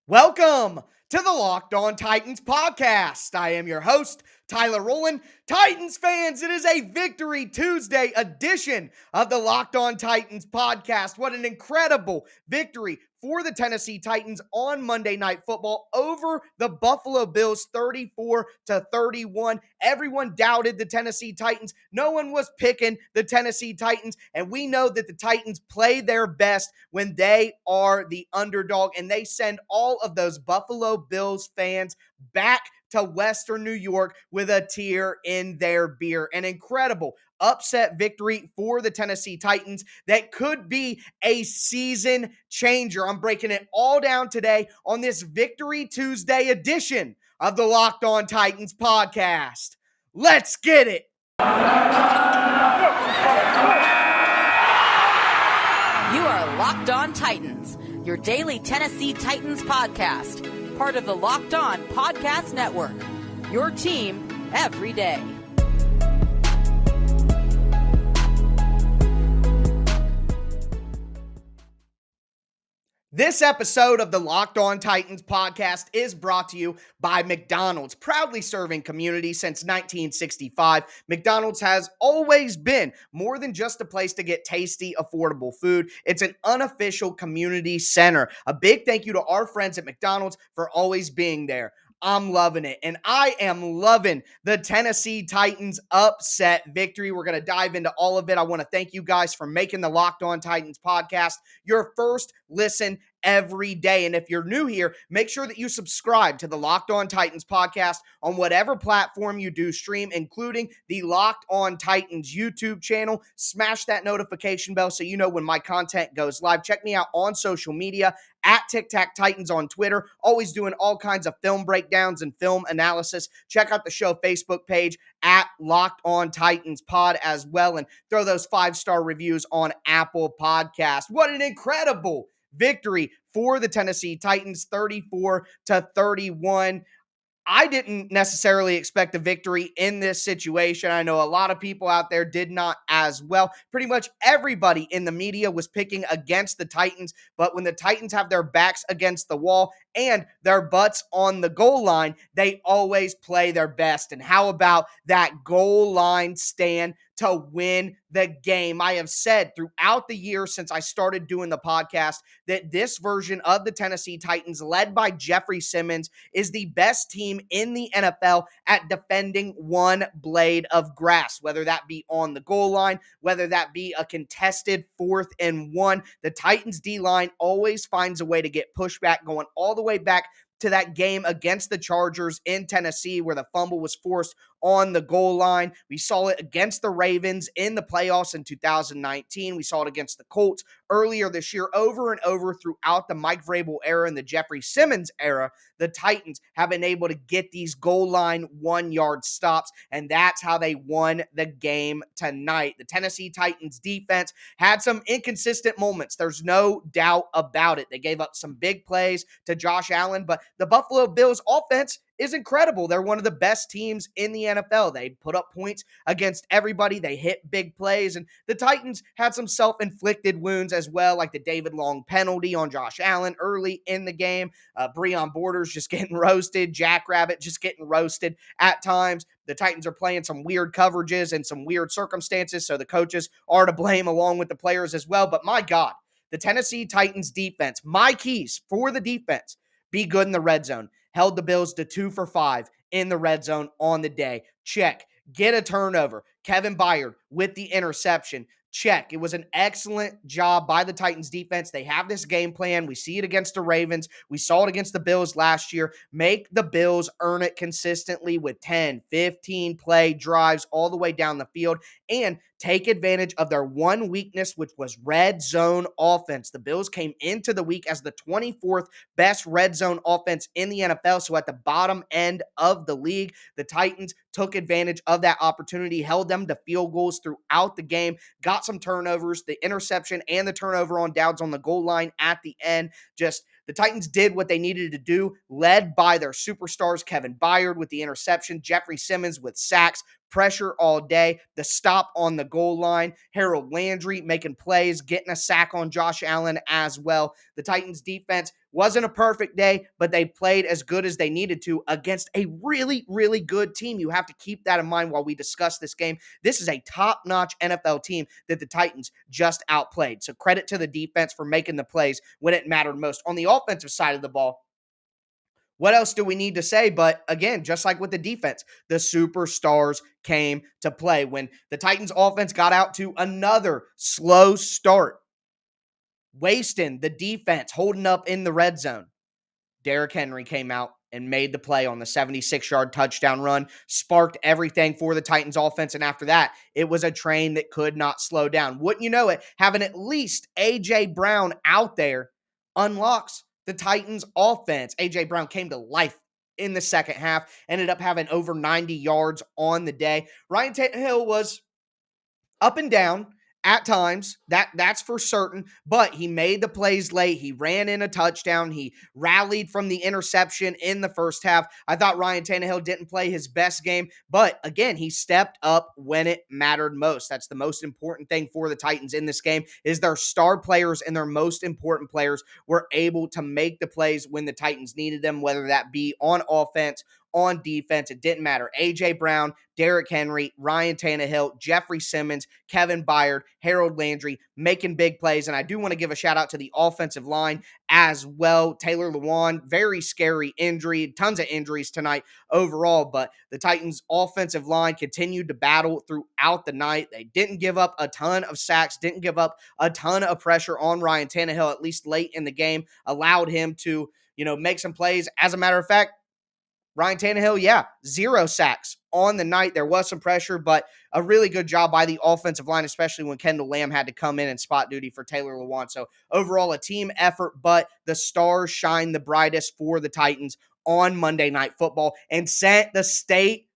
Welcome to the Locked On Titans podcast. I am your host, Tyler Rowland. Titans fans, it is a Victory Tuesday edition of the Locked On Titans podcast. What an incredible victory for the Tennessee Titans on Monday Night Football over the Buffalo Bills 34-31. Everyone doubted the Tennessee Titans. No one was picking the Tennessee Titans, and we know that the Titans play their best when they are the underdog, and they send all of those Buffalo Bills fans back to Western New York with a tear in their beer. An incredible upset victory for the Tennessee Titans that could be a season changer. I'm breaking it all down today on this Victory Tuesday edition of the Locked On Titans podcast. Let's get it. You are Locked On Titans, your daily Tennessee Titans podcast, part of the Locked On Podcast Network, your team every day. This episode of the Locked On Titans podcast is brought to you by McDonald's, proudly serving communities since 1965. McDonald's has always been more than just a place to get tasty, affordable food. It's an unofficial community center. A big thank you to our friends at McDonald's for always being there. I'm loving it, and I am loving the Tennessee Titans upset victory. We're going to dive into all of it. I want to thank you guys for making the Locked On Titans podcast your first listen every day. And if you're new here, make sure that you subscribe to the Locked On Titans podcast on whatever platform you do stream, including the Locked On Titans YouTube channel. Smash that notification bell so you know when my content goes live. Check me out on social media at Tic Tac Titans on Twitter, always doing all kinds of film breakdowns and film analysis. Check out the show Facebook page at Locked On Titans Pod as well, and throw those 5-star reviews on Apple Podcasts. What an incredible victory for the Tennessee Titans, 34-31. I didn't necessarily expect a victory in this situation. I know a lot of people out there did not as well. Pretty much everybody in the media was picking against the Titans, but when the Titans have their backs against the wall and their butts on the goal line, they always play their best. And how about that goal line stand to win the game? I have said throughout the year since I started doing the podcast that this version of the Tennessee Titans, led by Jeffery Simmons, is the best team in the NFL at defending one blade of grass, whether that be on the goal line, whether that be a contested 4th and 1. The Titans D-line always finds a way to get pushback, going all the way back to that game against the Chargers in Tennessee where the fumble was forced on the goal line. We saw it against the Ravens in the playoffs in 2019. We saw it against the Colts earlier this year. Over and over throughout the Mike Vrabel era and the Jeffery Simmons era, the Titans have been able to get these goal line 1-yard stops, and that's how they won the game tonight. The Tennessee Titans defense had some inconsistent moments. There's no doubt about it. They gave up some big plays to Josh Allen, but the Buffalo Bills offense is incredible. They're one of the best teams in the NFL. They put up points against everybody. They hit big plays, and the Titans had some self-inflicted wounds as well, like the David Long penalty on Josh Allen early in the game. Breon Borders just getting roasted. Jackrabbit just getting roasted at times. The Titans are playing some weird coverages and some weird circumstances, so the coaches are to blame along with the players as well. But my God, the Tennessee Titans defense, my keys for the defense: be good in the red zone. Held the Bills to 2 for 5 in the red zone on the day. Check. Get a turnover. Kevin Byard with the interception. Check. It was an excellent job by the Titans defense. They have this game plan. We see it against the Ravens. We saw it against the Bills last year. Make the Bills earn it consistently with 10, 15 play drives all the way down the field, and take advantage of their one weakness, which was red zone offense. The Bills came into the week as the 24th best red zone offense in the NFL, so at the bottom end of the league. The Titans took advantage of that opportunity, held them to field goals throughout the game, got some turnovers, the interception and the turnover on downs on the goal line at the end. Just the Titans did what they needed to do, led by their superstars, Kevin Byard with the interception, Jeffery Simmons with sacks. pressure all day, the stop on the goal line, Harold Landry making plays, getting a sack on Josh Allen as well. The Titans defense wasn't a perfect day, but they played as good as they needed to against a really, really good team. You have to keep that in mind while we discuss this game. This is a top-notch NFL team that the Titans just outplayed. So credit to the defense for making the plays when it mattered most. On the offensive side of the ball, what else do we need to say? But again, just like with the defense, the superstars came to play. When the Titans offense got out to another slow start, wasting the defense, holding up in the red zone, Derrick Henry came out and made the play on the 76-yard touchdown run, sparked everything for the Titans offense. And after that, it was a train that could not slow down. Wouldn't you know it, having at least A.J. Brown out there unlocks the Titans offense. A.J. Brown came to life in the second half, ended up having over 90 yards on the day. Ryan Tannehill was up and down at times, that's for certain, but he made the plays late. He ran in a touchdown. He rallied from the interception in the first half. I thought Ryan Tannehill didn't play his best game, but again, he stepped up when it mattered most. That's the most important thing for the Titans in this game, is their star players and their most important players were able to make the plays when the Titans needed them, whether that be on offense, on defense. It didn't matter. A.J. Brown, Derrick Henry, Ryan Tannehill, Jeffery Simmons, Kevin Byard, Harold Landry making big plays. And I do want to give a shout out to the offensive line as well. Taylor Lewan, very scary injury, tons of injuries tonight overall, but the Titans offensive line continued to battle throughout the night. They didn't give up a ton of sacks, didn't give up a ton of pressure on Ryan Tannehill, at least late in the game, allowed him to, make some plays. As a matter of fact, Ryan Tannehill, 0 sacks on the night. There was some pressure, but a really good job by the offensive line, especially when Kendall Lamb had to come in and spot duty for Taylor Lewan. So overall, a team effort, but the stars shine the brightest for the Titans on Monday Night Football and sent the city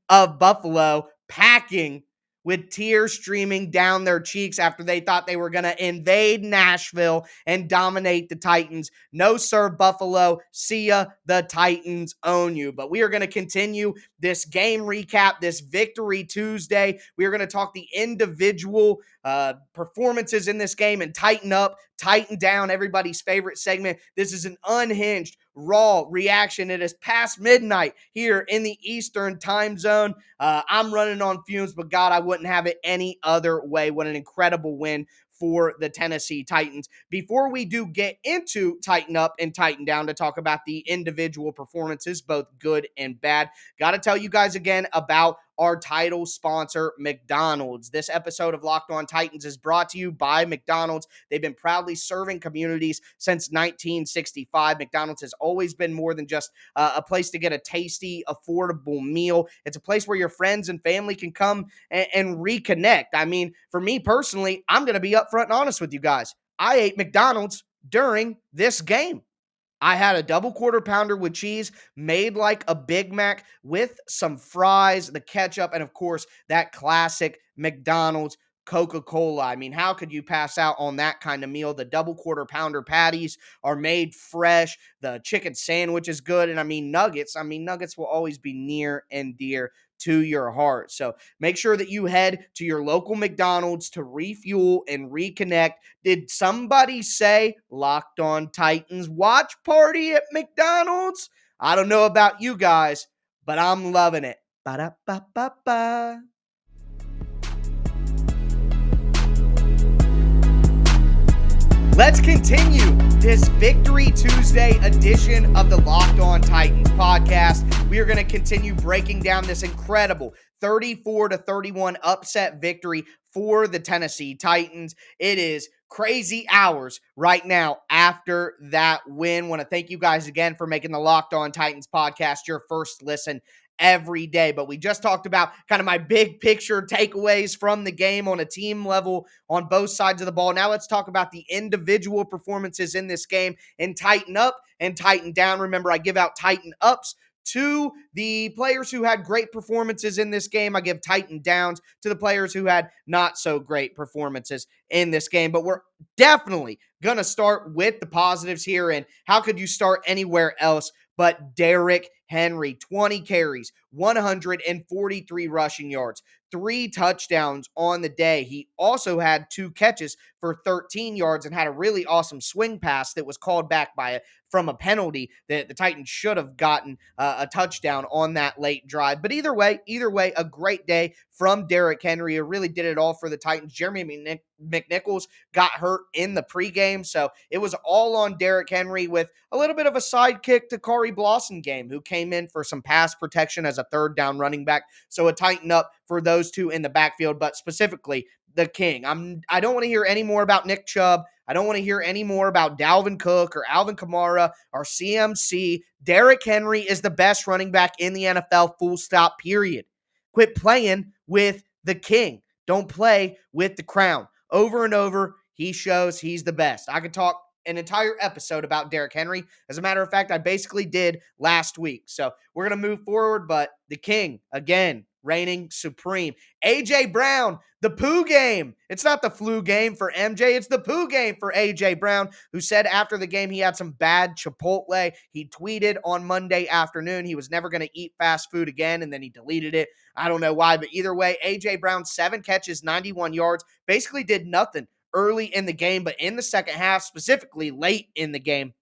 of Buffalo packing with tears streaming down their cheeks after they thought they were going to invade Nashville and dominate the Titans. No, sir, Buffalo. See ya. The Titans own you. But we are going to continue this game recap, this Victory Tuesday. We are going to talk the individual performances in this game and tighten up, tighten down, everybody's favorite segment. This is an unhinged, raw reaction. It is past midnight here in the Eastern time zone. I'm running on fumes, but God, I wouldn't have it any other way. What an incredible win for the Tennessee Titans. Before we do get into Tighten Up and Tighten Down to talk about the individual performances, both good and bad, got to tell you guys again about our title sponsor, McDonald's. This episode of Locked On Titans is brought to you by McDonald's. They've been proudly serving communities since 1965. McDonald's has always been more than just a place to get a tasty, affordable meal. It's a place where your friends and family can come and reconnect. I mean, for me personally, I'm going to be upfront and honest with you guys. I ate McDonald's during this game. I had a double quarter pounder with cheese made like a Big Mac with some fries, the ketchup, and of course, that classic McDonald's Coca-Cola. I mean, how could you pass out on that kind of meal? The double quarter pounder patties are made fresh. The chicken sandwich is good. And nuggets will always be near and dear to your heart. So make sure that you head to your local McDonald's to refuel and reconnect. Did somebody say Locked On Titans watch party at McDonald's? I don't know about you guys, but I'm loving it. Ba-da-ba-ba-ba. Let's continue this Victory Tuesday edition of the Locked On Titans podcast. We are going to continue breaking down this incredible 34-31 upset victory for the Tennessee Titans. It is crazy hours right now after that win. Want to thank you guys again for making the Locked On Titans podcast your first listen every day. But we just talked about kind of my big picture takeaways from the game on a team level on both sides of the ball. Now let's talk about the individual performances in this game and tighten up and tighten down. Remember, I give out tighten ups to the players who had great performances in this game. I give tighten downs to the players who had not so great performances in this game. But we're definitely going to start with the positives here. And how could you start anywhere else but Derrick Henry, 20 carries, 143 rushing yards, 3 touchdowns on the day. He also had 2 catches for 13 yards and had a really awesome swing pass that was called back from a penalty that the Titans should have gotten a touchdown on that late drive. But either way, a great day from Derrick Henry. Who really did it all for the Titans. Jeremy McNichols got hurt in the pregame, so it was all on Derrick Henry with a little bit of a sidekick to Corey Blossomgame, who came in for some pass protection as a third down running back. So a tighten up for those two in the backfield, but specifically the king. I don't want to hear any more about Nick Chubb. I don't want to hear any more about Dalvin Cook or Alvin Kamara or CMC. Derrick Henry is the best running back in the NFL, full stop, period. Quit playing with the king. Don't play with the crown. Over and over, he shows he's the best. I could talk an entire episode about Derrick Henry. As a matter of fact, I basically did last week. So we're going to move forward, but the king, again, reigning supreme. A.J. Brown, the poo game. It's not the flu game for MJ. It's the poo game for A.J. Brown, who said after the game he had some bad Chipotle. He tweeted on Monday afternoon he was never going to eat fast food again, and then he deleted it. I don't know why, but either way, A.J. Brown, 7 catches, 91 yards, basically did nothing early in the game, but in the second half, specifically late in the game,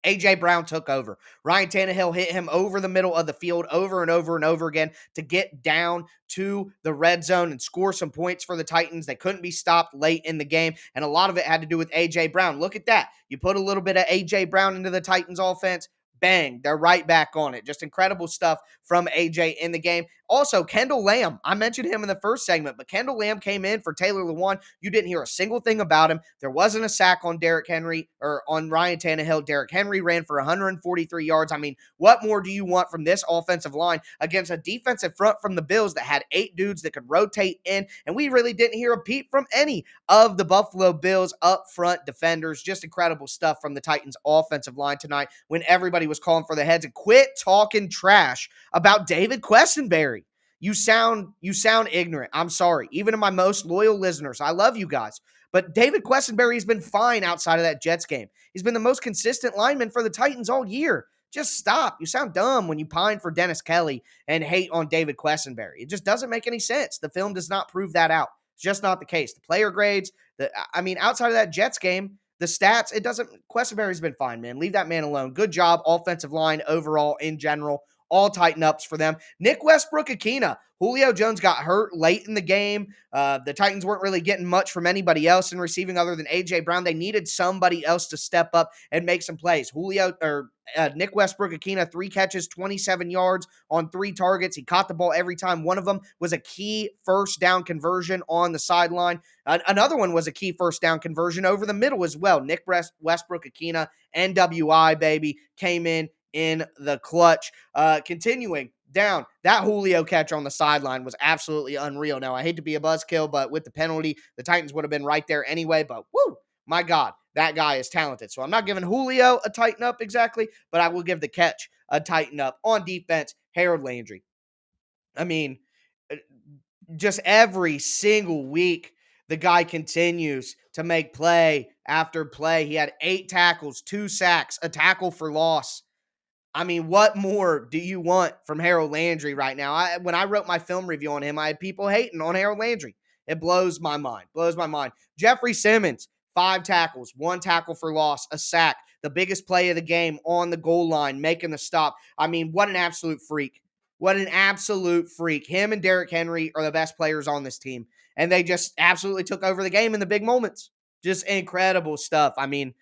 A.J. Brown took over. Ryan Tannehill hit him over the middle of the field over and over and over again to get down to the red zone and score some points for the Titans. They couldn't be stopped late in the game, and a lot of it had to do with A.J. Brown. Look at that. You put a little bit of A.J. Brown into the Titans offense, bang, they're right back on it. Just incredible stuff from AJ in the game. Also, Kendall Lamb, I mentioned him in the first segment, but Kendall Lamb came in for Taylor Lewan. You didn't hear a single thing about him. There wasn't a sack on Derrick Henry or on Ryan Tannehill. Derrick Henry ran for 143 yards. I mean, what more do you want from this offensive line against a defensive front from the Bills that had 8 dudes that could rotate in? And we really didn't hear a peep from any of the Buffalo Bills up front defenders. Just incredible stuff from the Titans offensive line tonight when everybody was calling for the heads. And quit talking trash about David Quessenberry. You sound ignorant. I'm sorry. Even to my most loyal listeners, I love you guys. But David Quessenberry has been fine outside of that Jets game. He's been the most consistent lineman for the Titans all year. Just stop. You sound dumb when you pine for Dennis Kelly and hate on David Quessenberry. It just doesn't make any sense. The film does not prove that out. It's just not the case. The player grades, outside of that Jets game, the stats, it doesn't. Quessenberry's been fine, man. Leave that man alone. Good job, offensive line overall in general. All tighten ups for them. Nick Westbrook-Akina. Julio Jones got hurt late in the game. The Titans weren't really getting much from anybody else in receiving other than A.J. Brown. They needed somebody else to step up and make some plays. Nick Westbrook-Akina, 3 catches, 27 yards on 3 targets. He caught the ball every time. One of them was a key first down conversion on the sideline. Another one was a key first down conversion over the middle as well. Nick Westbrook-Akina, NWI, baby, came in the clutch. Continuing down, that Julio catch on the sideline was absolutely unreal. Now, I hate to be a buzzkill, but with the penalty, the Titans would have been right there anyway. But, woo, my God, that guy is talented. So I'm not giving Julio a tighten up exactly, but I will give the catch a tighten up. On defense, Harold Landry. I mean, just every single week, the guy continues to make play after play. He had 8 tackles, 2 sacks, a tackle for loss. I mean, what more do you want from Harold Landry right now? When I wrote my film review on him, I had people hating on Harold Landry. It blows my mind. Jeffery Simmons, 5 tackles, 1 tackle for loss, a sack, the biggest play of the game on the goal line, making the stop. I mean, what an absolute freak. Him and Derrick Henry are the best players on this team, and they just absolutely took over the game in the big moments. Just incredible stuff. I mean,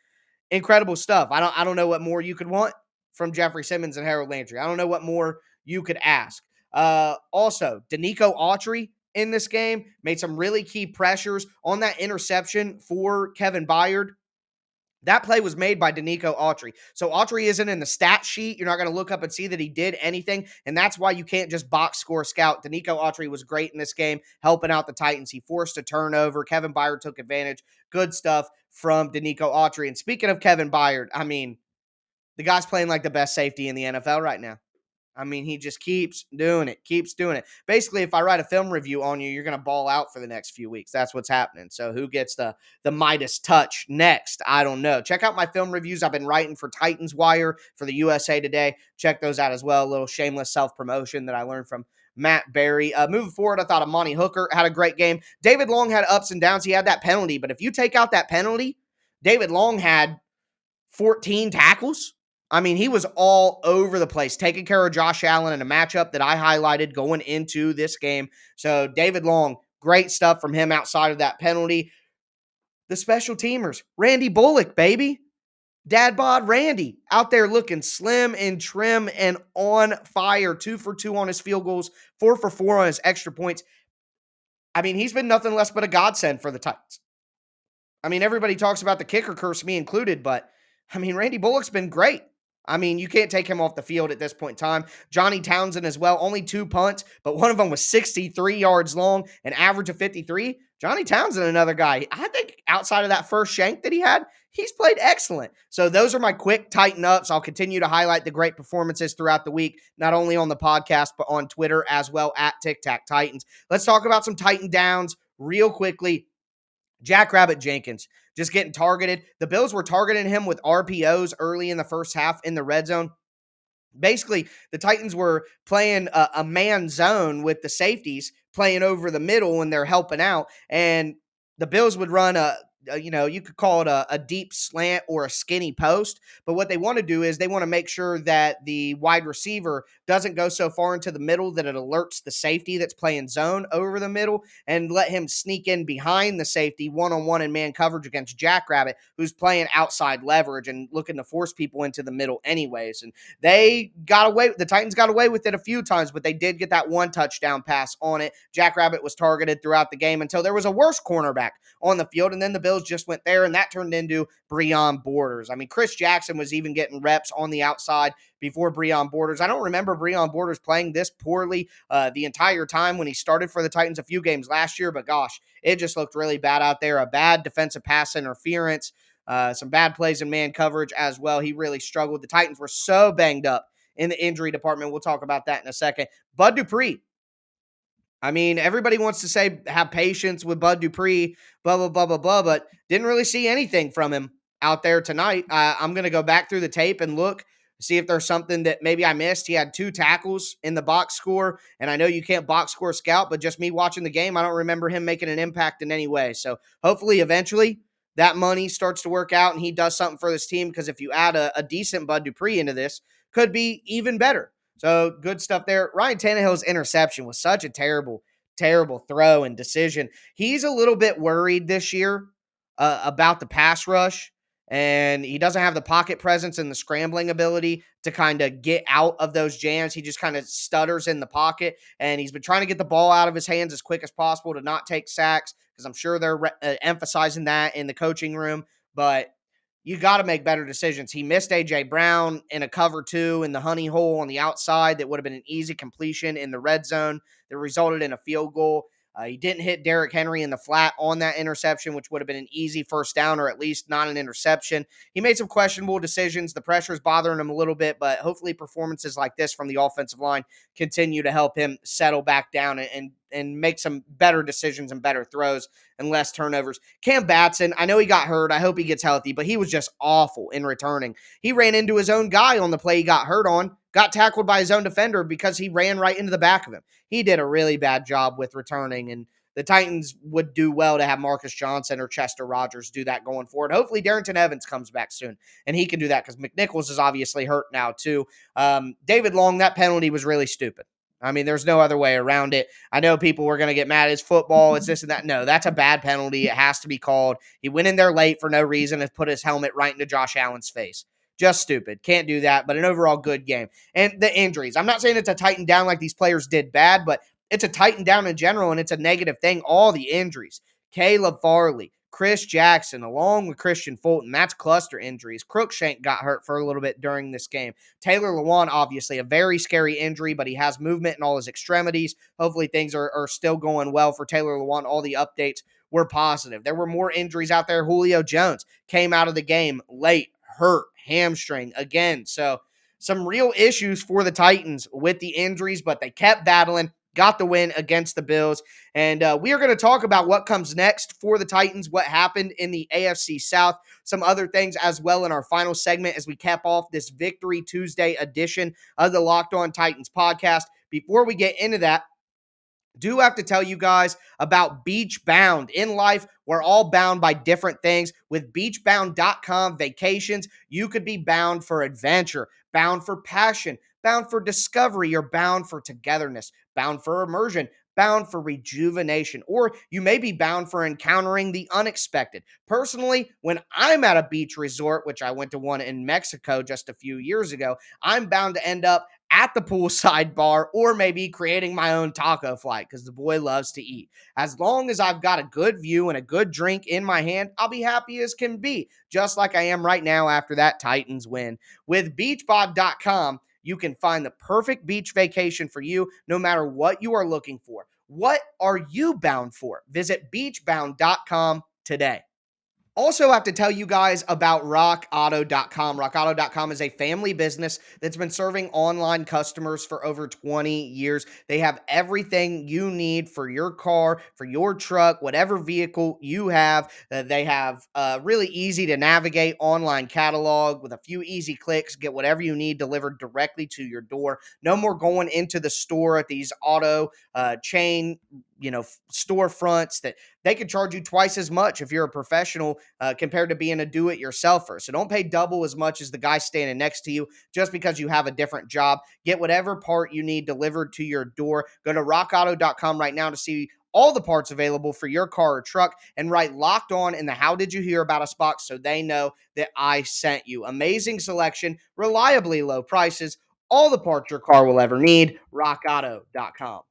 incredible stuff. I don't know what more you could want from Jeffrey Simmons and Harold Landry. I don't know what more you could ask. Also, Danico Autry in this game made some really key pressures on that interception for Kevin Byard. That play was made by Danico Autry. So Autry isn't in the stat sheet. You're not going to look up and see that he did anything, and that's why you can't just box score scout. Danico Autry was great in this game, helping out the Titans. He forced a turnover. Kevin Byard took advantage. Good stuff from Danico Autry. And speaking of Kevin Byard, I mean, the guy's playing like the best safety in the NFL right now. I mean, he just keeps doing it, keeps doing it. Basically, if I write a film review on you, you're going to ball out for the next few weeks. That's what's happening. So who gets the Midas touch next? I don't know. Check out my film reviews I've been writing for Titans Wire for the USA Today. Check those out as well. A little shameless self-promotion that I learned from Matt Berry. Moving forward, I thought Amani Hooker had a great game. David Long had ups and downs. He had that penalty, but if you take out that penalty, David Long had 14 tackles. I mean, he was all over the place, taking care of Josh Allen in a matchup that I highlighted going into this game. So, David Long, great stuff from him outside of that penalty. The special teamers, Randy Bullock, baby. Dad bod Randy out there looking slim and trim and on fire. 2 for 2 on his field goals, 4 for 4 on his extra points. I mean, he's been nothing less but a godsend for the Titans. I mean, everybody talks about the kicker curse, me included, but I mean, Randy Bullock's been great. I mean, you can't take him off the field at this point in time. Johnny Townsend as well, only 2 punts, but one of them was 63 yards long, an average of 53. Johnny Townsend, another guy. I think outside of that first shank that he had, he's played excellent. So those are my quick Titan ups. I'll continue to highlight the great performances throughout the week, not only on the podcast, but on Twitter as well at Tic Tac Titans. Let's talk about some Titan downs real quickly. Jackrabbit Jenkins just getting targeted. The Bills were targeting him with RPOs early in the first half in the red zone. Basically, the Titans were playing a man zone with the safeties playing over the middle and they're helping out. And the Bills would run you could call it a deep slant or a skinny post. But what they want to do is they want to make sure that the wide receiver doesn't go so far into the middle that it alerts the safety that's playing zone over the middle and let him sneak in behind the safety one-on-one in man coverage against Jackrabbit, who's playing outside leverage and looking to force people into the middle anyways. And the Titans got away with it a few times, but they did get that one touchdown pass on it. Jackrabbit was targeted throughout the game until there was a worse cornerback on the field, and then the Bills just went there, and that turned into Breon Borders. I mean, Chris Jackson was even getting reps on the outside before Breon Borders. I don't remember Breon Borders playing this poorly the entire time when he started for the Titans a few games last year, but gosh, it just looked really bad out there. A bad defensive pass interference, some bad plays in man coverage as well. He really struggled. The Titans were so banged up in the injury department. We'll talk about that in a second. Bud Dupree. I mean, everybody wants to say have patience with Bud Dupree, blah, blah, blah, blah, blah, but didn't really see anything from him out there tonight. I'm going to go back through the tape and look, see if there's something that maybe I missed. He had 2 tackles in the box score, and I know you can't box score scout, but just me watching the game, I don't remember him making an impact in any way. So hopefully eventually that money starts to work out and he does something for this team, because if you add a decent Bud Dupree into this, could be even better. So good stuff there. Ryan Tannehill's interception was such a terrible, terrible throw and decision. He's a little bit worried this year about the pass rush, and he doesn't have the pocket presence and the scrambling ability to kind of get out of those jams. He just kind of stutters in the pocket, and he's been trying to get the ball out of his hands as quick as possible to not take sacks, because I'm sure they're emphasizing that in the coaching room, but you got to make better decisions. He missed A.J. Brown in a cover 2 in the honey hole on the outside that would have been an easy completion in the red zone that resulted in a field goal. He didn't hit Derrick Henry in the flat on that interception, which would have been an easy first down, or at least not an interception. He made some questionable decisions. The pressure is bothering him a little bit, but hopefully performances like this from the offensive line continue to help him settle back down and make some better decisions and better throws and less turnovers. Cam Batson, I know he got hurt. I hope he gets healthy, but he was just awful in returning. He ran into his own guy on the play he got hurt on, got tackled by his own defender because he ran right into the back of him. He did a really bad job with returning, and the Titans would do well to have Marcus Johnson or Chester Rogers do that going forward. Hopefully Darrington Evans comes back soon, and he can do that because McNichols is obviously hurt now too. David Long, that penalty was really stupid. I mean, there's no other way around it. I know people were going to get mad. It's football. It's this and that. No, that's a bad penalty. It has to be called. He went in there late for no reason and put his helmet right into Josh Allen's face. Just stupid. Can't do that, but an overall good game. And the injuries. I'm not saying it's a tighten down like these players did bad, but it's a tighten down in general, and it's a negative thing. All the injuries. Caleb Farley, Chris Jackson, along with Christian Fulton. That's cluster injuries. Crookshank got hurt for a little bit during this game. Taylor Lewan, obviously, a very scary injury, but he has movement in all his extremities. Hopefully things are still going well for Taylor Lewan. All the updates were positive. There were more injuries out there. Julio Jones came out of the game late, hurt, hamstring again. So some real issues for the Titans with the injuries, but they kept battling, got the win against the Bills. And we are going to talk about what comes next for the Titans, what happened in the AFC South, some other things as well in our final segment as we cap off this Victory Tuesday edition of the Locked On Titans podcast. Before we get into that, do have to tell you guys about Beach Bound. In life, we're all bound by different things. With beachbound.com vacations, you could be bound for adventure, bound for passion, bound for discovery, or bound for togetherness, bound for immersion, bound for rejuvenation, or you may be bound for encountering the unexpected. Personally, when I'm at a beach resort, which I went to one in Mexico just a few years ago, I'm bound to end up at the poolside bar or maybe creating my own taco flight because the boy loves to eat. As long as I've got a good view and a good drink in my hand, I'll be happy as can be, just like I am right now after that Titans win. With beachbod.com, you can find the perfect beach vacation for you no matter what you are looking for. What are you bound for? Visit beachbound.com today. Also, have to tell you guys about rockauto.com. Rockauto.com is a family business that's been serving online customers for over 20 years. They have everything you need for your car, for your truck, whatever vehicle you have. They have a really easy to navigate online catalog with a few easy clicks. Get whatever you need delivered directly to your door. No more going into the store at these auto chain, storefronts that they could charge you twice as much if you're a professional compared to being a do-it-yourselfer. So don't pay double as much as the guy standing next to you just because you have a different job. Get whatever part you need delivered to your door. Go to rockauto.com right now to see all the parts available for your car or truck and write Locked On in the How Did You Hear About Us box so they know that I sent you. Amazing selection, reliably low prices, all the parts your car will ever need. rockauto.com.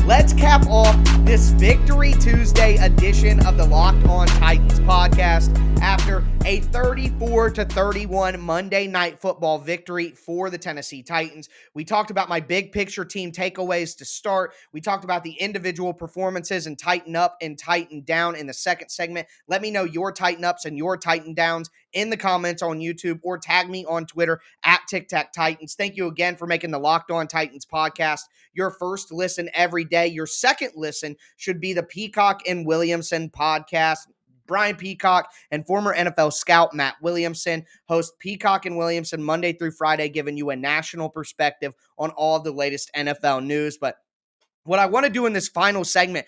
Let's cap off this Victory Tuesday edition of the Locked On Titans podcast after a 34-31 Monday Night Football victory for the Tennessee Titans. We talked about my big picture team takeaways to start. We talked about the individual performances and tighten up and tighten down in the second segment. Let me know your tighten ups and your tighten downs in the comments on YouTube or tag me on Twitter at TicTacTitans. Thank you again for making the Locked On Titans podcast your first listen every day. Your second listen should be the Peacock and Williamson podcast. Brian Peacock and former NFL scout Matt Williamson host Peacock and Williamson Monday through Friday, giving you a national perspective on all of the latest NFL news. But what I want to do in this final segment,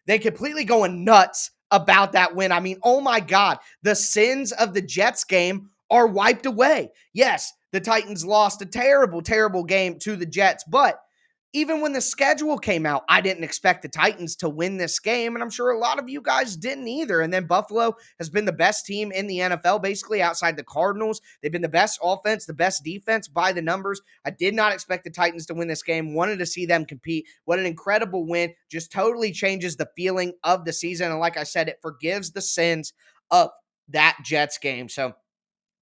they completely going nuts about that win. I mean, oh my God, the sins of the Jets game are wiped away. Yes, the Titans lost a terrible, terrible game to the Jets, but even when the schedule came out, I didn't expect the Titans to win this game, and I'm sure a lot of you guys didn't either. And then Buffalo has been the best team in the NFL, basically outside the Cardinals. They've been the best offense, the best defense by the numbers. I did not expect the Titans to win this game, wanted to see them compete. What an incredible win. Just totally changes the feeling of the season. And like I said, it forgives the sins of that Jets game. So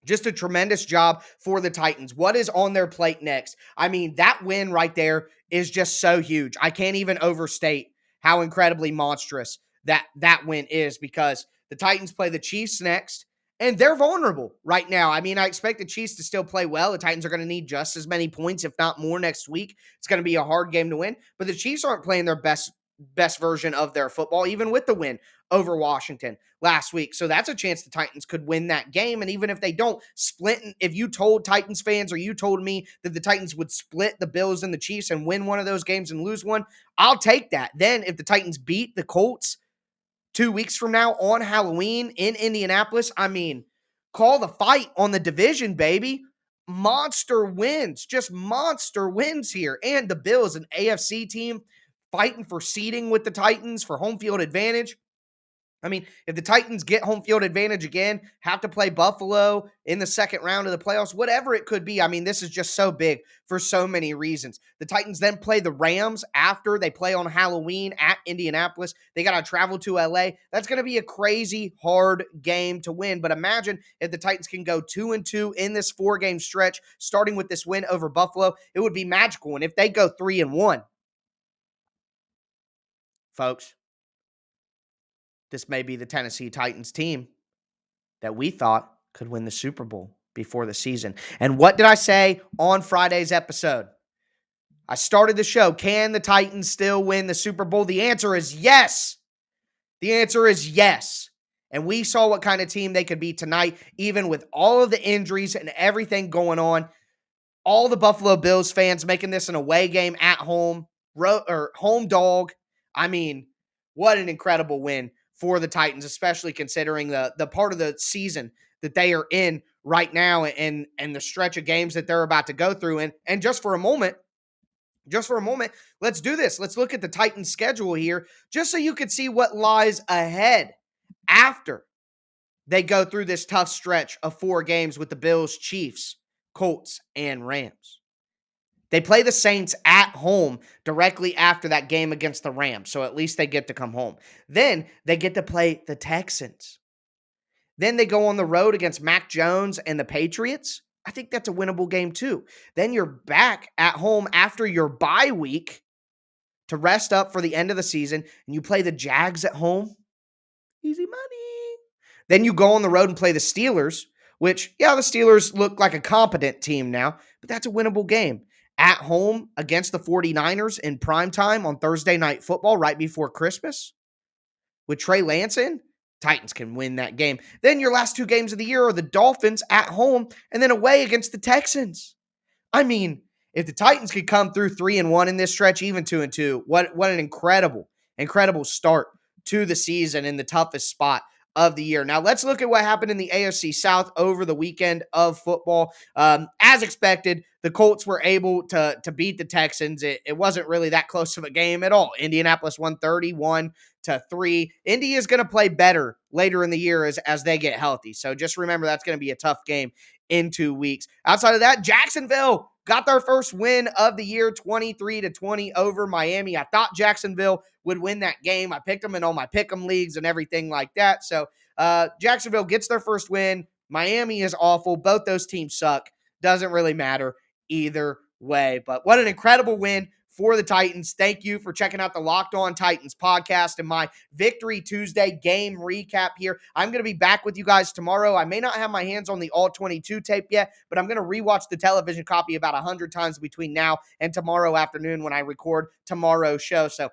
just a tremendous job for the Titans. What is on their plate next? I mean, that win right there is just so huge. I can't even overstate how incredibly monstrous that win is because the Titans play the Chiefs next, and they're vulnerable right now. I mean, I expect the Chiefs to still play well. The Titans are going to need just as many points, if not more, next week. It's going to be a hard game to win, but the Chiefs aren't playing their best version of their football, even with the win over Washington last week. So that's a chance the Titans could win that game. And even if they don't if you told Titans fans or you told me that the Titans would split the Bills and the Chiefs and win one of those games and lose one, I'll take that. Then if the Titans beat the Colts 2 weeks from now on Halloween in Indianapolis, I mean, call the fight on the division, baby. Monster wins, just monster wins here. And the Bills, an AFC team fighting for seeding with the Titans for home field advantage. I mean, if the Titans get home field advantage again, have to play Buffalo in the second round of the playoffs, whatever it could be. I mean, this is just so big for so many reasons. The Titans then play the Rams after they play on Halloween at Indianapolis. They got to travel to LA. That's going to be a crazy hard game to win. But imagine if the Titans can go 2-2 in this 4-game stretch, starting with this win over Buffalo. It would be magical. And if they go 3-1, folks, this may be the Tennessee Titans team that we thought could win the Super Bowl before the season. And what did I say on Friday's episode? I started the show. Can the Titans still win the Super Bowl? The answer is yes. The answer is yes. And we saw what kind of team they could be tonight, even with all of the injuries and everything going on. All the Buffalo Bills fans making this an away game at home, home dog. I mean, what an incredible win for the Titans, especially considering the part of the season that they are in right now and the stretch of games that they're about to go through. And just for a moment, let's do this. Let's look at the Titans schedule here, just so you can see what lies ahead after they go through this tough stretch of 4 games with the Bills, Chiefs, Colts, and Rams. They play the Saints at home directly after that game against the Rams, so at least they get to come home. Then they get to play the Texans. Then they go on the road against Mac Jones and the Patriots. I think that's a winnable game too. Then you're back at home after your bye week to rest up for the end of the season, and you play the Jags at home. Easy money. Then you go on the road and play the Steelers, which, yeah, the Steelers look like a competent team now, but that's a winnable game. At home against the 49ers in primetime on Thursday Night Football right before Christmas with Trey Lance in, Titans can win that game. Then your last 2 games of the year are the Dolphins at home and then away against the Texans. I mean, if the Titans could come through 3-1 in this stretch, even 2-2, what an incredible start to the season in the toughest spot of the year. Now, let's look at what happened in the AFC South over the weekend of football. As expected, the Colts were able to beat the Texans. It wasn't really that close of a game at all. Indianapolis won 31-3. Indy is going to play better later in the year as they get healthy. So just remember that's going to be a tough game in 2 weeks. Outside of that, Jacksonville got their first win of the year, 23-20 over Miami. I thought Jacksonville would win that game. I picked them in all my pick'em leagues and everything like that. So Jacksonville gets their first win. Miami is awful. Both those teams suck. Doesn't really matter either way. But what an incredible win for the Titans. Thank you for checking out the Locked On Titans podcast and my Victory Tuesday game recap here. I'm going to be back with you guys tomorrow. I may not have my hands on the All-22 tape yet, but I'm going to rewatch the television copy about 100 times between now and tomorrow afternoon when I record tomorrow's show. So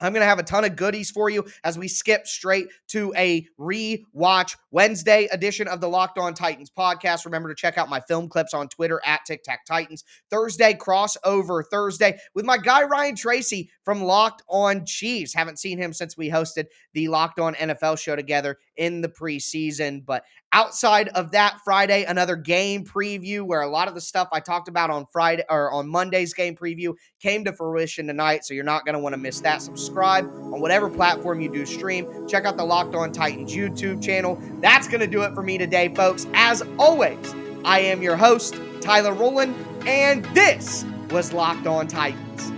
I'm going to have a ton of goodies for you as we skip straight to a rewatch Wednesday edition of the Locked On Titans podcast. Remember to check out my film clips on Twitter at TicTacTitans. Thursday, crossover Thursday with my guy Ryan Tracy from Locked On Chiefs. Haven't seen him since we hosted the Locked On NFL show together in the preseason. But outside of that, Friday, another game preview where a lot of the stuff I talked about on Friday or on Monday's game preview came to fruition tonight. So you're not going to want to miss that. Subscribe on whatever platform you do stream. Check out the Locked On Titans YouTube channel. That's going to do it for me today, folks. As always, I am your host, Tyler Rowland, and this was Locked On Titans.